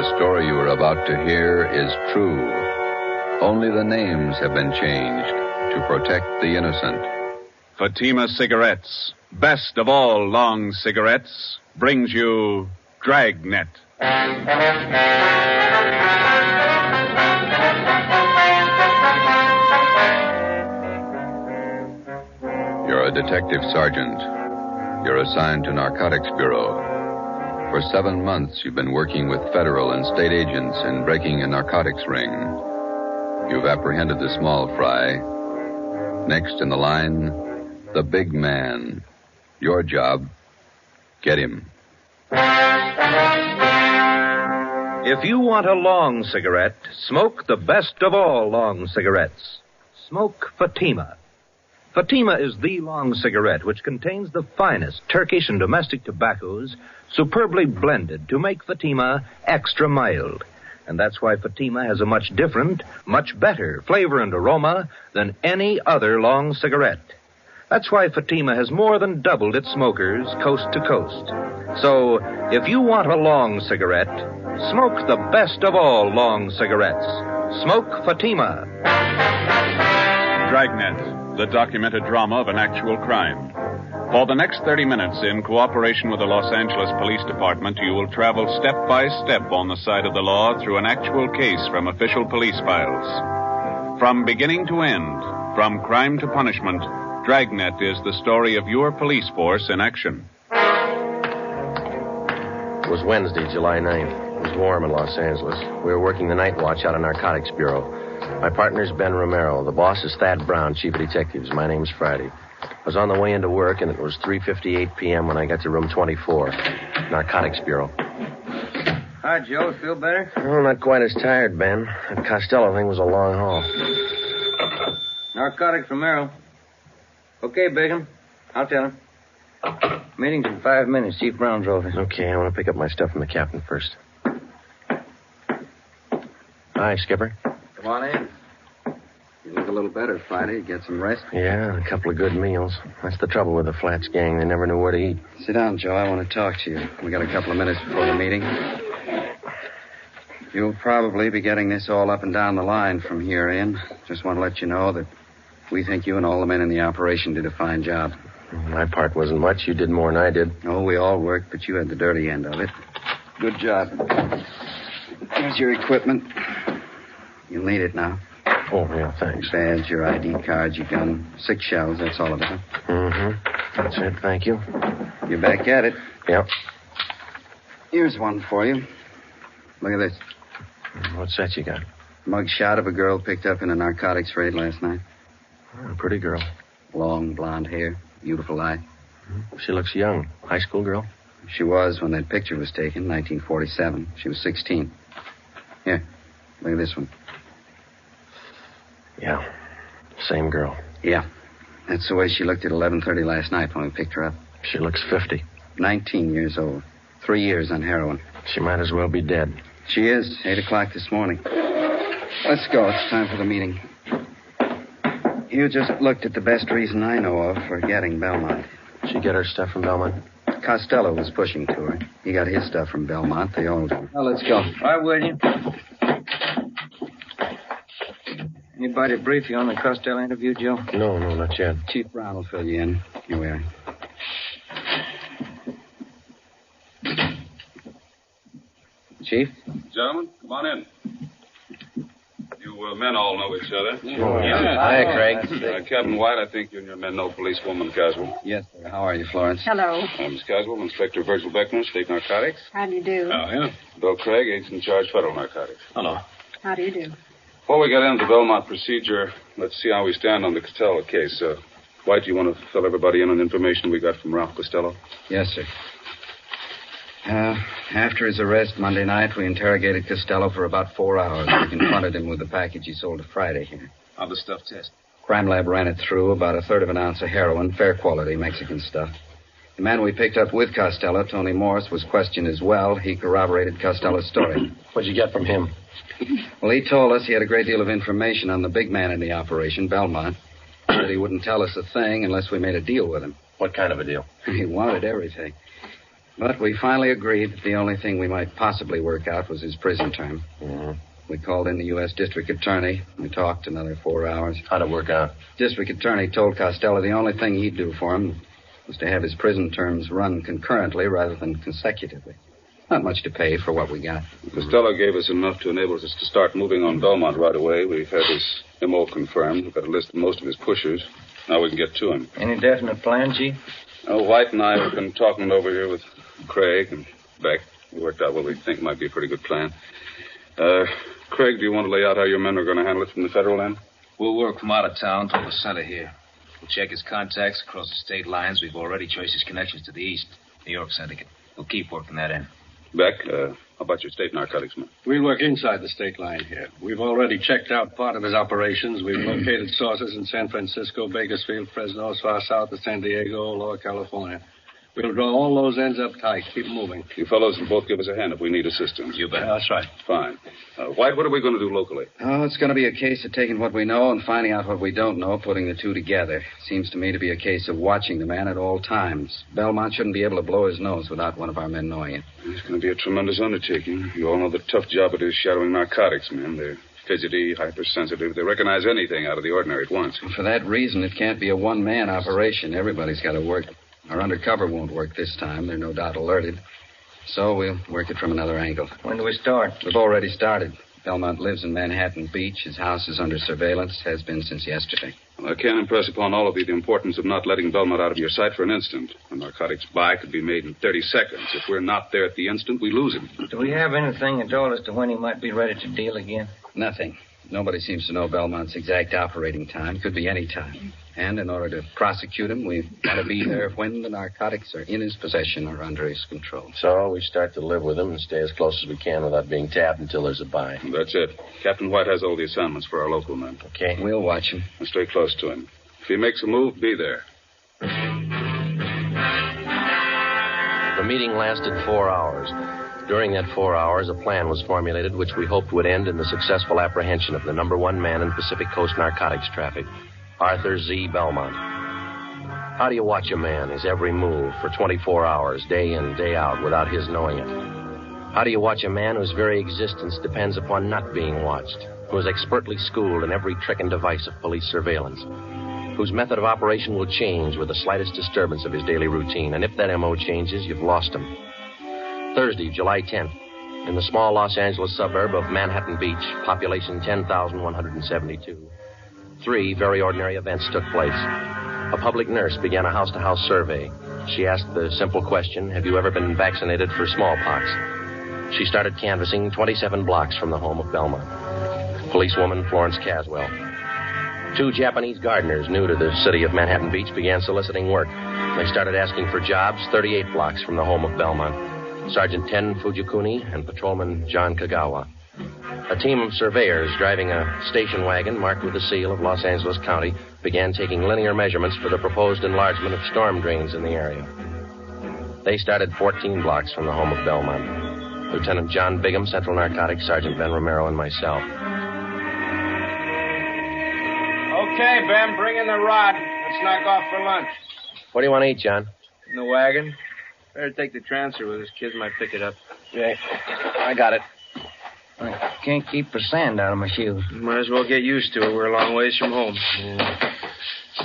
The story you are about to hear is true. Only the names have been changed to protect the innocent. Fatima Cigarettes, best of all long cigarettes, brings you Dragnet. You're a detective sergeant. You're assigned to Narcotics Bureau. For 7 months, you've been working with federal and state agents in breaking a narcotics ring. You've apprehended the small fry. Next in the line, the big man. Your job, get him. If you want a long cigarette, smoke the best of all long cigarettes. Smoke Fatima. Fatima is the long cigarette which contains the finest Turkish and domestic tobaccos superbly blended to make Fatima extra mild. And that's why Fatima has a much different, much better flavor and aroma than any other long cigarette. That's why Fatima has more than doubled its smokers coast to coast. So, if you want a long cigarette, smoke the best of all long cigarettes. Smoke Fatima. Dragnet, the documented drama of an actual crime. For the next 30 minutes, in cooperation with the Los Angeles Police Department, you will travel step by step on the side of the law through an actual case from official police files. From beginning to end, from crime to punishment, Dragnet is the story of your police force in action. It was Wednesday, July 9th. It was warm in Los Angeles. We were working the night watch out of Narcotics Bureau. My partner's Ben Romero. The boss is Thad Brown, chief of detectives. My name's Friday. I was on the way into work, and it was 3:58 p.m. when I got to room 24, Narcotics Bureau. Hi, Joe. Feel better? Oh, not quite as tired, Ben. That Costello thing was a long haul. Narcotics Romero. Okay, Bigham. I'll tell him. Meeting's in 5 minutes. Chief Brown's over. Okay, I want to pick up my stuff from the captain first. Hi, Skipper. Come on in. You look a little better, Friday. Get some rest? Yeah, a couple of good meals. That's the trouble with the Flats gang. They never knew where to eat. Sit down, Joe. I want to talk to you. We got a couple of minutes before the meeting. You'll probably be getting this all up and down the line from here in. Just want to let you know that we think you and all the men in the operation did a fine job. My part wasn't much. You did more than I did. Oh, we all worked, but you had the dirty end of it. Good job. Here's your equipment. You'll need it now. Oh, yeah, thanks. Badge, your ID cards, your gun. 6 shells, that's all of it, huh? Mm-hmm. That's it, thank you. You're back at it. Yep. Here's one for you. Look at this. What's that you got? Mug shot of a girl picked up in a narcotics raid last night. Oh, a pretty girl. Long blonde hair, beautiful eye. She looks young. High school girl? She was when that picture was taken, 1947. She was 16. Here, look at this one. Yeah, same girl. Yeah, that's the way she looked at 11:30 last night when we picked her up. She looks 50. 19 years old. 3 years on heroin. She might as well be dead. She is. 8 o'clock this morning. Let's go. It's time for the meeting. You just looked at the best reason I know of for getting Belmont. She get her stuff from Belmont? Costello was pushing to her. He got his stuff from Belmont. They all... Oh, let's go. Right with you. Anybody brief you on the Costello interview, Joe? No, not yet. Chief Brown will fill you in. Here we are. Chief? Gentlemen, come on in. You men all know each other. Oh, yeah. Hi, Craig. Captain White, I think you and your men know policewoman Caswell. Yes, sir. How are you, Florence? Hello. Miss Caswell, Inspector Virgil Beckner, State Narcotics. How do you do? Oh, yeah. Bill Craig, agent in charge, Federal Narcotics. Hello. How do you do? Before we get into the Belmont procedure, let's see how we stand on the Costello case. White, do you want to fill everybody in on information we got from Ralph Costello? Yes, sir. After his arrest Monday night, we interrogated Costello for about 4 hours. We confronted him with the package he sold to Friday here. How'd the stuff test? Crime lab ran it through, about 1/3 of an ounce of heroin, fair quality Mexican stuff. The man we picked up with Costello, Tony Morris, was questioned as well. He corroborated Costello's story. What'd you get from him? Well, he told us he had a great deal of information on the big man in the operation, Belmont. Said he wouldn't tell us a thing unless we made a deal with him. What kind of a deal? He wanted everything. But we finally agreed that the only thing we might possibly work out was his prison term. Mm-hmm. We called in the U.S. District Attorney. We talked another 4 hours. How'd it work out? District Attorney told Costello the only thing he'd do for him was to have his prison terms run concurrently rather than consecutively. Not much to pay for what we got. Costello gave us enough to enable us to start moving on Belmont right away. We've had his MO confirmed. We've got a list of most of his pushers. Now we can get to him. Any definite plan, Chief? White and I have been talking over here with Craig and Beck. We worked out what we think might be a pretty good plan. Craig, do you want to lay out how your men are going to handle it from the federal end? We'll work from out of town to the center here. We'll check his contacts across the state lines. We've already traced his connections to the east, New York syndicate. We'll keep working that in. Beck, how about your state narcotics men? We'll work inside the state line here. We've already checked out part of his operations. We've located sources in San Francisco, Bakersfield, Fresno, as far south as San Diego, Lower California. We'll draw all those ends up tight. Keep moving. You fellows will both give us a hand if we need assistance. You bet. That's right. Fine. White, what are we going to do locally? Oh, it's going to be a case of taking what we know and finding out what we don't know, putting the two together. Seems to me to be a case of watching the man at all times. Belmont shouldn't be able to blow his nose without one of our men knowing it. It's going to be a tremendous undertaking. You all know the tough job it is shadowing narcotics men. They're fidgety, hypersensitive. They recognize anything out of the ordinary at once. And for that reason, it can't be a one-man operation. Everybody's got to work. Our undercover won't work this time. They're no doubt alerted. So we'll work it from another angle. When do we start? We've already started. Belmont lives in Manhattan Beach. His house is under surveillance, has been since yesterday. Well, I can't impress upon all of you the importance of not letting Belmont out of your sight for an instant. A narcotics buy could be made in 30 seconds. If we're not there at the instant, we lose him. Do we have anything at all as to when he might be ready to deal again? Nothing. Nobody seems to know Belmont's exact operating time. Could be any time. And in order to prosecute him, we've got to be there when the narcotics are in his possession or under his control. So we start to live with him and stay as close as we can without being tapped until there's a buy. That's it. Captain White has all the assignments for our local men. Okay. We'll watch him. And stay close to him. If he makes a move, be there. The meeting lasted 4 hours. During that 4 hours, a plan was formulated which we hoped would end in the successful apprehension of the number one man in Pacific Coast narcotics traffic, Arthur Z. Belmont. How do you watch a man, his every move, for 24 hours, day in, day out, without his knowing it? How do you watch a man whose very existence depends upon not being watched, who is expertly schooled in every trick and device of police surveillance, whose method of operation will change with the slightest disturbance of his daily routine, and if that M.O. changes, you've lost him. Thursday, July 10th, in the small Los Angeles suburb of Manhattan Beach, population 10,172. 3 very ordinary events took place. A public nurse began a house-to-house survey. She asked the simple question, have you ever been vaccinated for smallpox? She started canvassing 27 blocks from the home of Belmont. Policewoman Florence Caswell. 2 Japanese gardeners new to the city of Manhattan Beach began soliciting work. They started asking for jobs 38 blocks from the home of Belmont. Sergeant Ten Fujikuni and Patrolman John Kagawa. A team of surveyors driving a station wagon marked with the seal of Los Angeles County began taking linear measurements for the proposed enlargement of storm drains in the area. They started 14 blocks from the home of Belmont. Lieutenant John Bigham, Central Narcotics, Sergeant Ben Romero, and myself. Okay, Ben, bring in the rod. Let's knock off for lunch. What do you want to eat, John? In the wagon. Better take the transfer with us. Kids might pick it up. Yeah, I got it. I can't keep the sand out of my shoes. Might as well get used to it. We're a long ways from home. Yeah.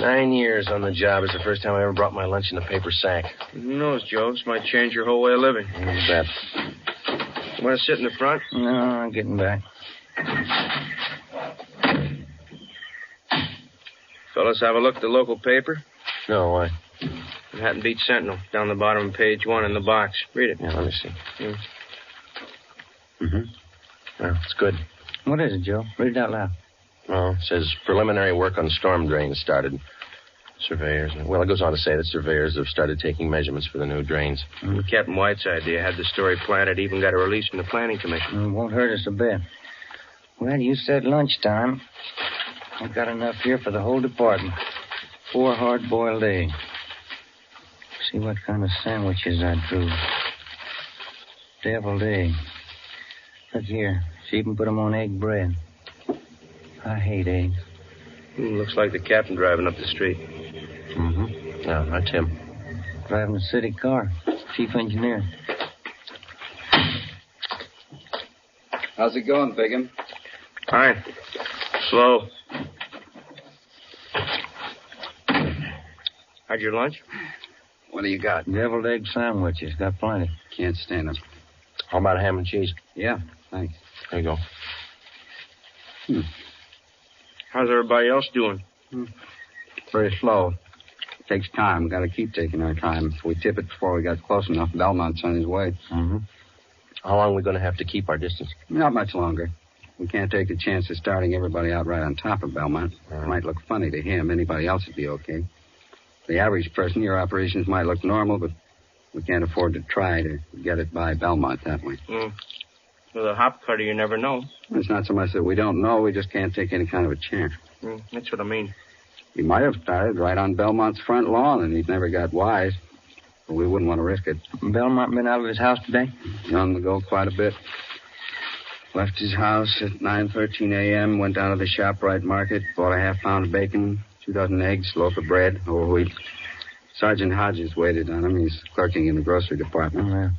9 years on the job. It's the first time I ever brought my lunch in a paper sack. Who knows, Joe? This might change your whole way of living. Who's that? You want to sit in the front? No, I'm getting back. Fellas, have a look at the local paper. No, why? Manhattan Beach Sentinel, down the bottom of page 1 in the box. Read it. Yeah, let me see. Yeah. Mm-hmm. Well, it's good. What is it, Joe? Read it out loud. Well, it says preliminary work on storm drains started. Surveyors. Well, it goes on to say that surveyors have started taking measurements for the new drains. Captain White's idea had the story planted, even got a release from the Planning Commission. It won't hurt us a bit. Well, you said lunchtime. I've got enough here for the whole department. 4 hard-boiled eggs. See what kind of sandwiches I drew. Deviled egg. Look here. She even put them on egg bread. I hate eggs. Looks like the captain driving up the street. Mm-hmm. Yeah, that's him. Driving a city car. Chief engineer. How's it going, Bigham? Fine. Slow. Had your lunch? What do you got? Deviled egg sandwiches. Got plenty. Can't stand them. How about ham and cheese? Yeah, thanks. There you go. How's everybody else doing? Very slow. Takes time. Got to keep taking our time. If we tip it before we got close enough, Belmont's on his way. Mm-hmm. How long are we going to have to keep our distance? Not much longer. We can't take the chance of starting everybody out right on top of Belmont. It might look funny to him. Anybody else would be okay. The average person, your operations might look normal, but we can't afford to try to get it by Belmont that way. With a hop cutter, you never know. It's not so much that we don't know. We just can't take any kind of a chance. That's what I mean. He might have started right on Belmont's front lawn, and he'd never got wise. But we wouldn't want to risk it. Belmont been out of his house today? On the go quite a bit. Left his house at 9:13 a.m., went down to the ShopRite market, bought a half-pound of bacon, 2 dozen eggs, loaf of bread, whole wheat. Sergeant Hodges waited on him. He's clerking in the grocery department. Oh, yeah.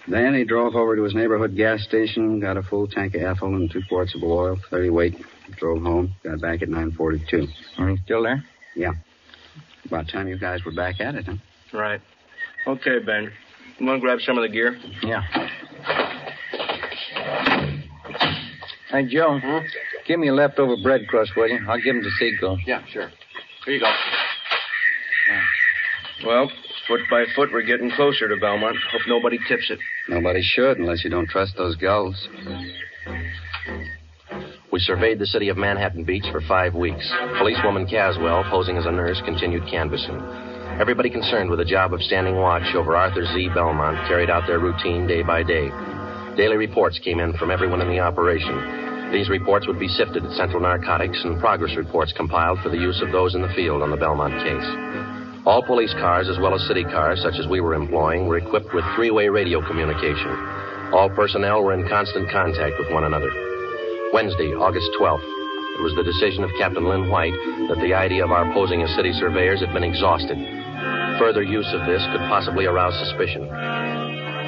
Then he drove over to his neighborhood gas station, got a full tank of ethyl and 2 quarts of oil, 30 weight, drove home, got back at 9:42. Are you still there? Yeah. About time you guys were back at it, huh? Right. Okay, Ben. You want to grab some of the gear? Yeah. Hey, Joe. Give me a leftover bread crust, will you? I'll give him to Seagull. Yeah, sure. Here you go. Well, foot by foot, we're getting closer to Belmont. Hope nobody tips it. Nobody should, unless you don't trust those gulls. We surveyed the city of Manhattan Beach for 5 weeks. Policewoman Caswell, posing as a nurse, continued canvassing. Everybody concerned with the job of standing watch over Arthur Z. Belmont carried out their routine day by day. Daily reports came in from everyone in the operation. These reports would be sifted at Central Narcotics and progress reports compiled for the use of those in the field on the Belmont case. All police cars, as well as city cars, such as we were employing, were equipped with 3-way radio communication. All personnel were in constant contact with one another. Wednesday, August 12th. It was the decision of Captain Lynn White that the idea of our posing as city surveyors had been exhausted. Further use of this could possibly arouse suspicion.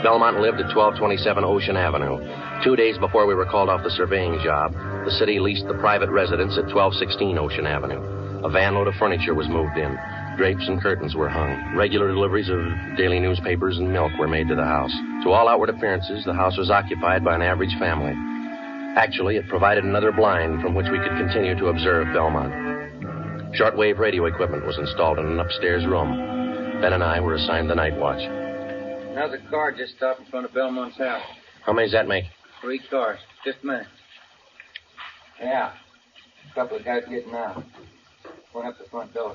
Belmont lived at 1227 Ocean Avenue. 2 days before we were called off the surveying job, the city leased the private residence at 1216 Ocean Avenue. A van load of furniture was moved in. Drapes and curtains were hung. Regular deliveries of daily newspapers and milk were made to the house. To all outward appearances, the house was occupied by an average family. Actually, it provided another blind from which we could continue to observe Belmont. Shortwave radio equipment was installed in an upstairs room. Ben and I were assigned the night watch. Another car just stopped in front of Belmont's house. How many does that make? 3 cars. Just a minute. Yeah. A couple of guys getting out. Went up the front door.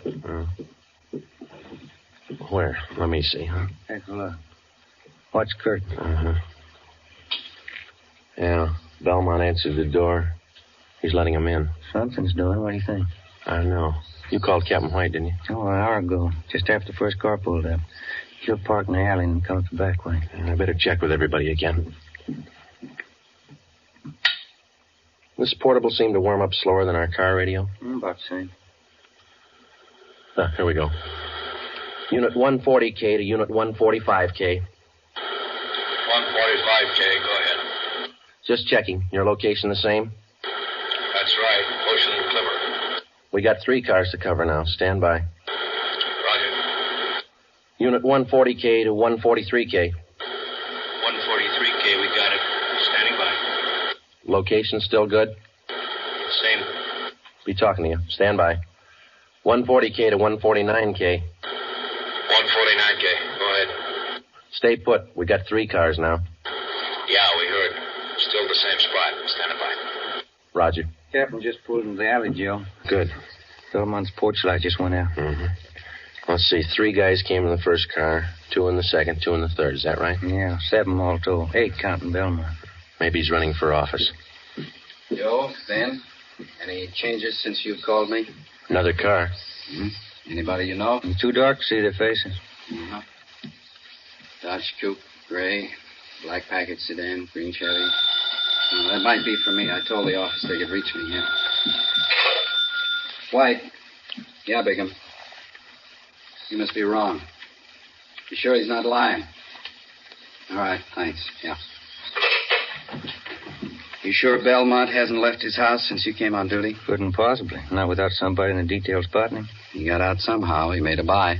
Where? Let me see, huh? Take a look. Watch curtain. Uh-huh. Yeah. Belmont answered the door. He's letting him in. Something's doing. What do you think? I don't know. You called Captain White, didn't you? Oh, an hour ago. Just after the first car pulled up. She'll park in the alley and come up the back way. I better check with everybody again. This portable seemed to warm up slower than our car radio. About the same. Here we go. Unit 140K to Unit 145K. 145K, go ahead. Just checking. Your location the same? That's right, Ocean and Clipper. We got 3 cars to cover now. Stand by. Roger. Unit 140K to 143K. 143K, we got it. Standing by. Location still good? Same. Be talking to you. Stand by. 140K to 149K. 149K, go ahead. Stay put. We got 3 cars now. Yeah, we heard. Still the same spot. Standing by. Roger. Captain just pulled into the alley, Joe. Good. Belmont's porch light just went out. Mm-hmm. Let's see. 3 guys came in the first car, 2 in the second, 2 in the third. Is that right? Yeah, 7 all told. 8 counting Belmont. Maybe he's running for office. Joe, Ben, any changes since you called me? Another car. Mm-hmm. Anybody you know? It's too dark to see their faces. Uh-huh. Dodge Coupe, gray, black package sedan, green Chevy. That might be for me. I told the office they could reach me, yeah. White. Yeah, Bigham. You must be wrong. You sure he's not lying? All right, thanks. Yeah. You sure Belmont hasn't left his house since you came on duty? Couldn't possibly. Not without somebody in the detail spotting him. He got out somehow. He made a buy.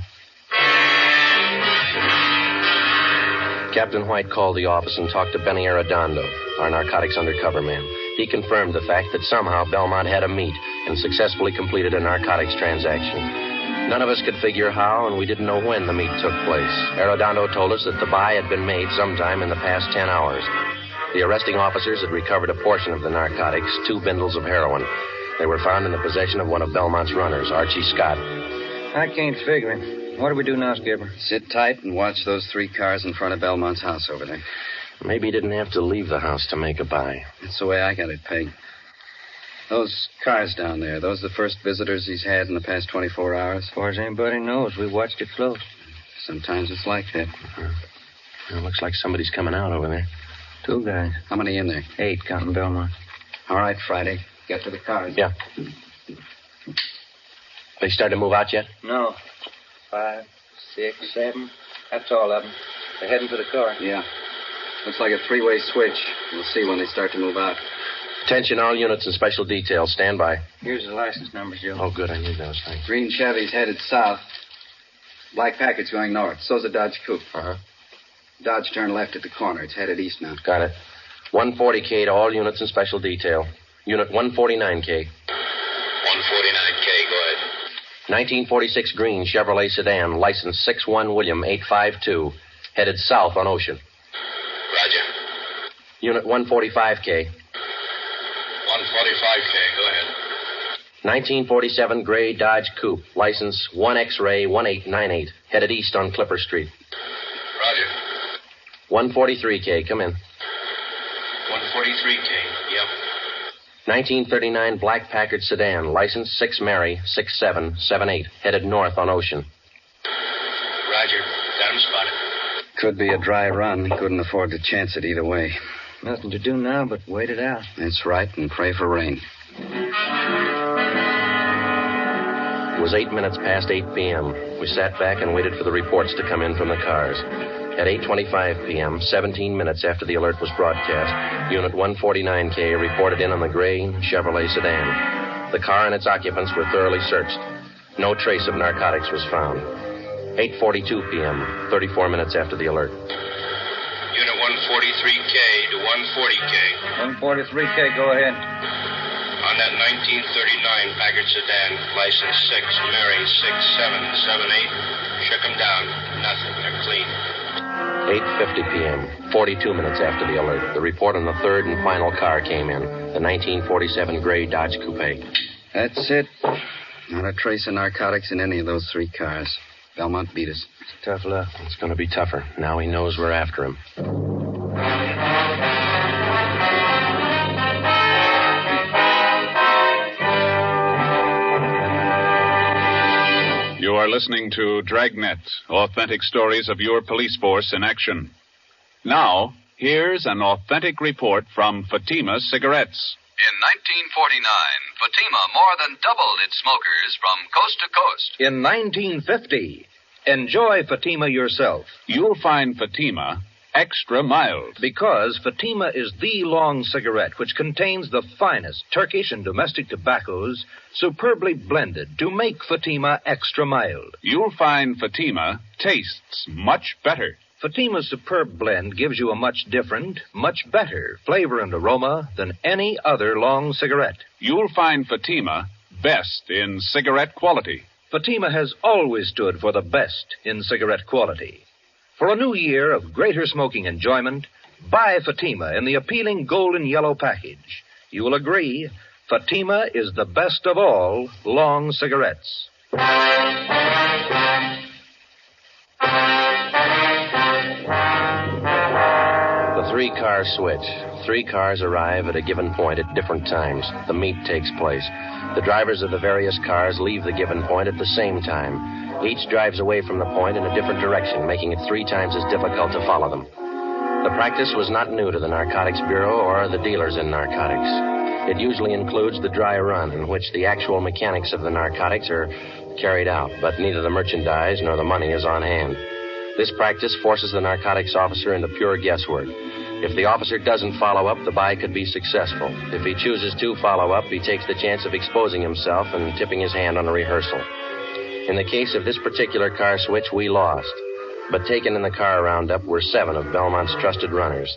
Captain White called the office and talked to Benny Arredondo, our narcotics undercover man. He confirmed the fact that somehow Belmont had a meet and successfully completed a narcotics transaction. None of us could figure how, and we didn't know when the meet took place. Arredondo told us that the buy had been made sometime in the past 10 hours. The arresting officers had recovered a portion of the narcotics, 2 bundles of heroin. They were found in the possession of one of Belmont's runners, Archie Scott. I can't figure it. What do we do now, Skipper? Sit tight and watch those 3 cars in front of Belmont's house over there. Maybe he didn't have to leave the house to make a buy. That's the way I got it pegged. Those cars down there, those are the first visitors he's had in the past 24 hours? As far as anybody knows, we watched it close. Sometimes it's like that. It looks like somebody's coming out over there. 2 guys. How many in there? 8, counting Belmont. All right, Friday. Get to the cars. Yeah. They started to move out yet? No. 5, 6, 7. That's all of them. They're heading for the car. Yeah. Looks like a 3-way switch. We'll see when they start to move out. Attention, all units and special details. Stand by. Here's the license numbers, Joe. Oh, good. I need those. Thanks. Green Chevy's headed south. Black Packard's going north. So's a Dodge Coupe. Uh-huh. Dodge turned left at the corner. It's headed east now. Got it. 140K to all units and special detail. Unit 149K. 149K, go ahead. 1946 green Chevrolet sedan, license 61 William 852, headed south on Ocean. Roger. Unit 145K. 145K, go ahead. 1947 gray Dodge Coupe, license 1 X-ray 1898, headed east on Clipper Street. Roger. 143K, come in. 143K, yep. 1939 black Packard sedan, license 6 Mary 6778, headed north on Ocean. Roger. Got him spotted. Could be a dry run. Couldn't afford to chance it either way. Nothing to do now but wait it out. That's right, and pray for rain. It was 8 minutes past 8 p.m. We sat back and waited for the reports to come in from the cars. At 8:25 p.m., 17 minutes after the alert was broadcast, Unit 149K reported in on the gray Chevrolet sedan. The car and its occupants were thoroughly searched. No trace of narcotics was found. 8:42 p.m., 34 minutes after the alert. Unit 143K to 140K. 143K, go ahead. On that 1939 Packard sedan, license 6 Mary 6778. Shook them down. Nothing. They're clean. 8:50 p.m., 42 minutes after the alert, the report on the third and final car came in, the 1947 gray Dodge Coupe. That's it. Not a trace of narcotics in any of those 3 cars. Belmont beat us. Tough luck. It's going to be tougher. Now he knows we're after him. You are listening to Dragnet, authentic stories of your police force in action. Now, here's an authentic report from Fatima Cigarettes. In 1949, Fatima more than doubled its smokers from coast to coast. In 1950, enjoy Fatima yourself. You'll find Fatima extra mild. Because Fatima is the long cigarette which contains the finest Turkish and domestic tobaccos superbly blended to make Fatima extra mild. You'll find Fatima tastes much better. Fatima's superb blend gives you a much different, much better flavor and aroma than any other long cigarette. You'll find Fatima best in cigarette quality. Fatima has always stood for the best in cigarette quality. For a new year of greater smoking enjoyment, buy Fatima in the appealing golden yellow package. You will agree, Fatima is the best of all long cigarettes. The 3 cars switch. 3 cars arrive at a given point at different times. The meet takes place. The drivers of the various cars leave the given point at the same time. Each drives away from the point in a different direction, making it 3 times as difficult to follow them. The practice was not new to the Narcotics Bureau or the dealers in narcotics. It usually includes the dry run, in which the actual mechanics of the narcotics are carried out, but neither the merchandise nor the money is on hand. This practice forces the narcotics officer into pure guesswork. If the officer doesn't follow up, the buy could be successful. If he chooses to follow up, he takes the chance of exposing himself and tipping his hand on a rehearsal. In the case of this particular car switch, we lost. But taken in the car roundup were 7 of Belmont's trusted runners.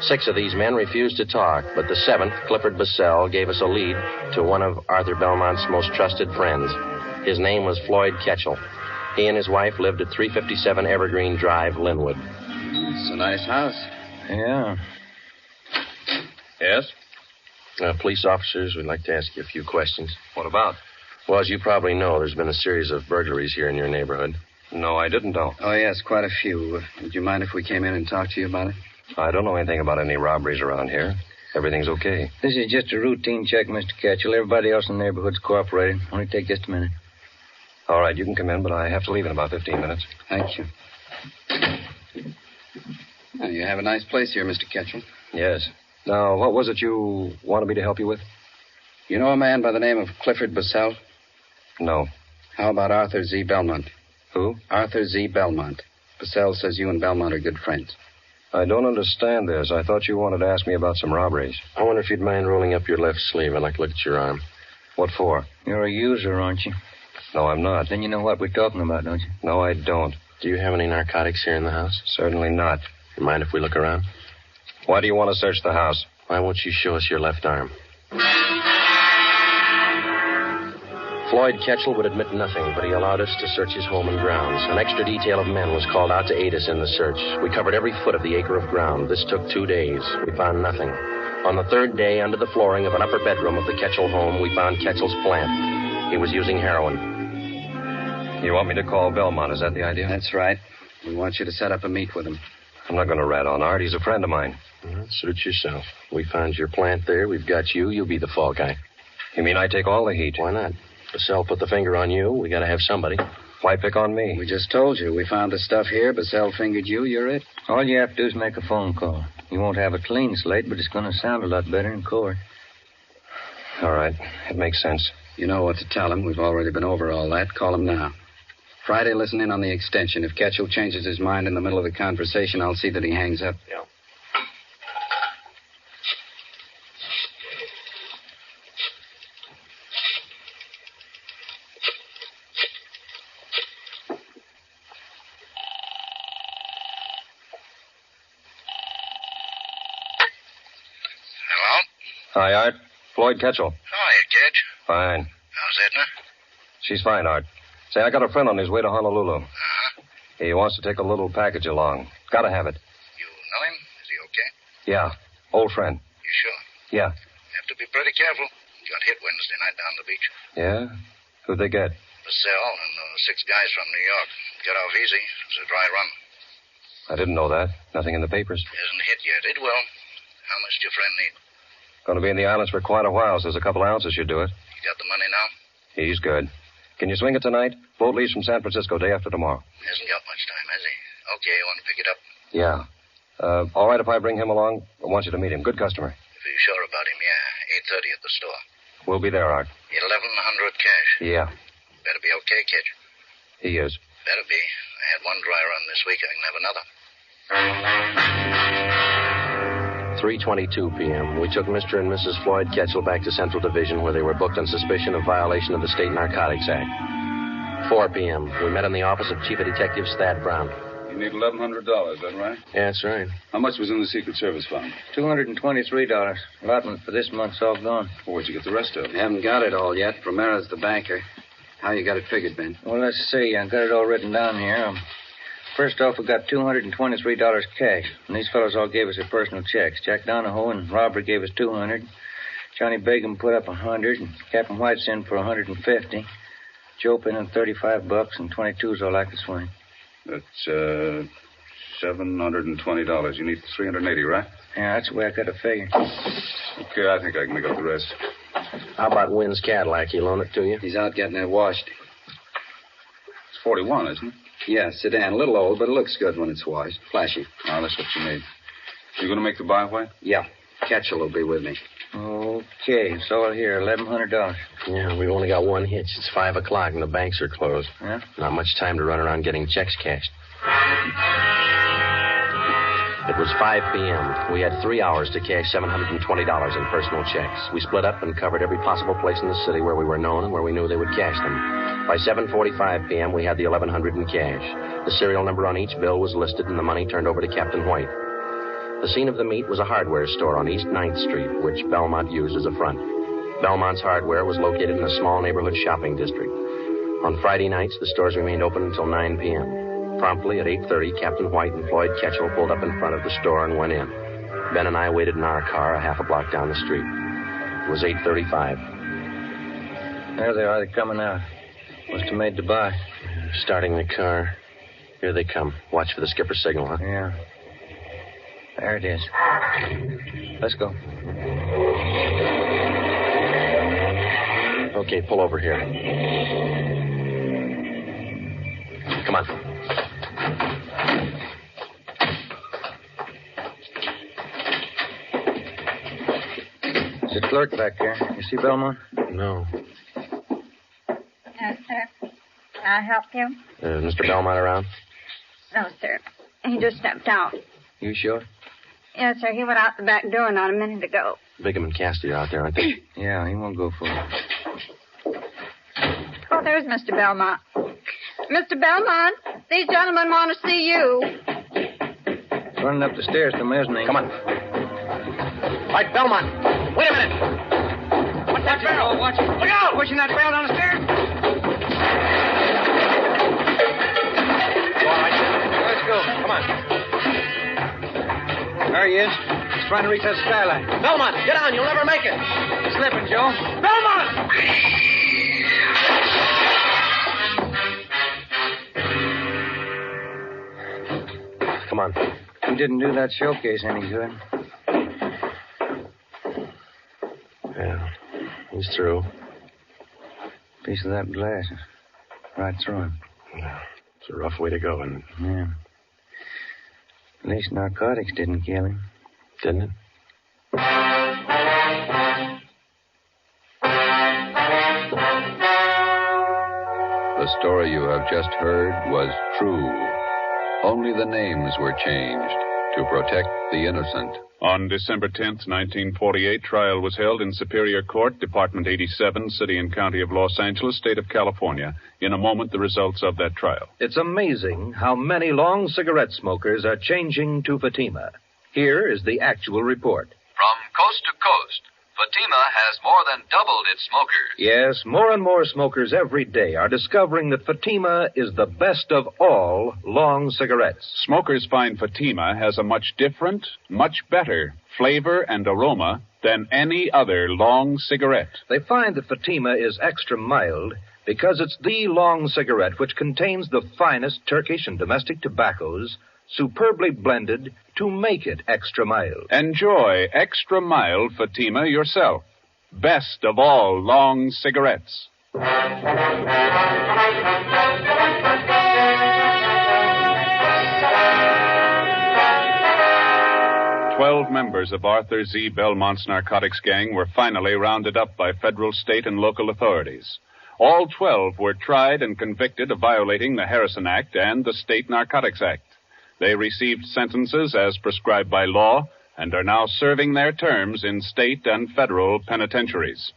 6 of these men refused to talk, but the 7th, Clifford Bissell, gave us a lead to one of Arthur Belmont's most trusted friends. His name was Floyd Ketchel. He and his wife lived at 357 Evergreen Drive, Linwood. It's a nice house. Yeah. Yes? Police officers, we'd like to ask you a few questions. What about? Well, as you probably know, there's been a series of burglaries here in your neighborhood. No, I didn't know. Oh, yes, quite a few. Would you mind if we came in and talked to you about it? I don't know anything about any robberies around here. Everything's okay. This is just a routine check, Mr. Ketchel. Everybody else in the neighborhood's cooperating. Only take just a minute. All right, you can come in, but I have to leave in about 15 minutes. Thank you. Well, you have a nice place here, Mr. Ketchel. Yes. Now, what was it you wanted me to help you with? You know a man by the name of Clifford Bissell? No. How about Arthur Z. Belmont? Who? Arthur Z. Belmont. Bissell says you and Belmont are good friends. I don't understand this. I thought you wanted to ask me about some robberies. I wonder if you'd mind rolling up your left sleeve. I'd like to look at your arm. What for? You're a user, aren't you? No, I'm not. Then you know what we're talking about, don't you? No, I don't. Do you have any narcotics here in the house? Certainly not. You mind if we look around? Why do you want to search the house? Why won't you show us your left arm? Floyd Ketchel would admit nothing, but he allowed us to search his home and grounds. An extra detail of men was called out to aid us in the search. We covered every foot of the acre of ground. This took 2 days. We found nothing. On the 3rd day, under the flooring of an upper bedroom of the Ketchel home, we found Ketchel's plant. He was using heroin. You want me to call Belmont, is that the idea? That's right. We want you to set up a meet with him. I'm not going to rat on Art. He's a friend of mine. Suit yourself. We found your plant there. We've got you. You'll be the fall guy. You mean I take all the heat? Why not? Bissell put the finger on you. We got to have somebody. Why pick on me? We just told you. We found the stuff here. Bissell fingered you. You're it. All you have to do is make a phone call. You won't have a clean slate, but it's going to sound a lot better in court. All right. It makes sense. You know what to tell him. We've already been over all that. Call him now. Friday, listen in on the extension. If Ketchel changes his mind in the middle of the conversation, I'll see that he hangs up. Yeah. Hi, Art. Floyd Ketchel. Hiya, Ketch. Fine. How's Edna? She's fine, Art. Say, I got a friend on his way to Honolulu. Uh-huh. He wants to take a little package along. Gotta have it. You know him? Is he okay? Yeah. Old friend. You sure? Yeah. Have to be pretty careful. Got hit Wednesday night down the beach. Yeah? Who'd they get? Bissell and 6 guys from New York. Got off easy. It was a dry run. I didn't know that. Nothing in the papers. Hasn't hit yet. It will. How much do your friend need? Going to be in the islands for quite a while, so there's a couple ounces should do it. You got the money now? He's good. Can you swing it tonight? Boat leaves from San Francisco day after tomorrow. Hasn't got much time, has he? Okay, you want to pick it up? Yeah. All right if I bring him along? I want you to meet him. Good customer. If you're sure about him, yeah. 8:30 at the store. We'll be there, Art. 1,100 cash. Yeah. Better be okay, Ketch. He is. Better be. I had one dry run this week. I can have another. 3:22 p.m. We took Mr. and Mrs. Floyd Ketchel back to Central Division, where they were booked on suspicion of violation of the State Narcotics Act. 4 p.m. We met in the office of Chief of Detectives Thad Brown. You need $1,100, is that right? Yeah, that's right. How much was in the Secret Service fund? $223. Allotment for this month's all gone. Well, where'd you get the rest of it? Haven't got it all yet. Romera's the banker. How you got it figured, Ben? Well, let's see. I got it all written down here. First off, we got $223 cash. And these fellows all gave us their personal checks. Jack Donahoe and Robert gave us $200. Johnny Bacon put up $100. And Captain White's in for $150. Joe put in $35, and 22's all I could swing. That's $720. You need $380, right? Yeah, that's the way I got it figured. Okay, I think I can make up the rest. How about Wynn's Cadillac? He loan it to you? He's out getting it washed. It's 41, isn't it? Yeah, sedan. A little old, but it looks good when it's washed. Flashy. Oh, that's what you need. You going to make the buy, White? Yeah. Ketchel will be with me. Okay, it's all here, $1,100. Yeah, we've only got one hitch. It's 5 o'clock and the banks are closed. Yeah? Not much time to run around getting checks cashed. It was 5 p.m. We had 3 hours to cash $720 in personal checks. We split up and covered every possible place in the city where we were known and where we knew they would cash them. By 7:45 p.m., we had the $1,100 in cash. The serial number on each bill was listed and the money turned over to Captain White. The scene of the meet was a hardware store on East 9th Street, which Belmont used as a front. Belmont's hardware was located in a small neighborhood shopping district. On Friday nights, the stores remained open until 9 p.m. Promptly at 8:30, Captain White and Floyd Ketchel pulled up in front of the store and went in. Ben and I waited in our car a half a block down the street. It was 8:35. There they are. They're coming out. Must have made the buy. Starting the car. Here they come. Watch for the skipper's signal, huh? Yeah. There it is. Let's go. Okay, pull over here. Come on. There's a clerk back there. You see Belmont? No. Yes, sir. Can I help you? Mr. Belmont around? No, sir. He just stepped out. You sure? Yes, sir. He went out the back door not a minute ago. Bigham and Cassidy are out there, aren't they? Yeah, he won't go for it. Oh, there's Mr. Belmont. Mr. Belmont, these gentlemen want to see you. Running up the stairs to mezzanine. Come on. All right, Belmont. Wait a minute. What's that barrel? Watch it. Look out! Pushing that barrel down the stairs. All right. Let's go. Come on. There he is. He's trying to reach that skylight. Belmont, get on. You'll never make it. Slipping, Joe. Belmont! Come on. He didn't do that showcase any good. Yeah, he's through. Piece of that glass right through him. Yeah, it's a rough way to go, isn't it? Yeah. At least narcotics didn't kill him. Didn't it? The story you have just heard was true. Only the names were changed to protect the innocent. On December 10th, 1948, trial was held in Superior Court, Department 87, City and County of Los Angeles, State of California. In a moment, the results of that trial. It's amazing how many long cigarette smokers are changing to Fatima. Here is the actual report. From coast to coast, Fatima has more than doubled its smokers. Yes, more and more smokers every day are discovering that Fatima is the best of all long cigarettes. Smokers find Fatima has a much different, much better flavor and aroma than any other long cigarette. They find that Fatima is extra mild because it's the long cigarette which contains the finest Turkish and domestic tobaccos superbly blended to make it extra mild. Enjoy extra mild Fatima yourself. Best of all long cigarettes. 12 members of Arthur Z. Belmont's narcotics gang were finally rounded up by federal, state, and local authorities. All 12 were tried and convicted of violating the Harrison Act and the State Narcotics Act. They received sentences as prescribed by law and are now serving their terms in state and federal penitentiaries.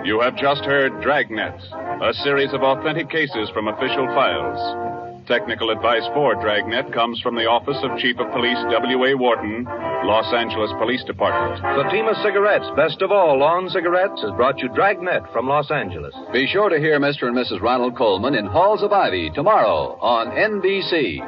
You have just heard Dragnet, a series of authentic cases from official files. Technical advice for Dragnet comes from the Office of Chief of Police W.A. Wharton, Los Angeles Police Department. Fatima Cigarettes, best of all lawn cigarettes, has brought you Dragnet from Los Angeles. Be sure to hear Mr. and Mrs. Ronald Coleman in Halls of Ivy tomorrow on NBC.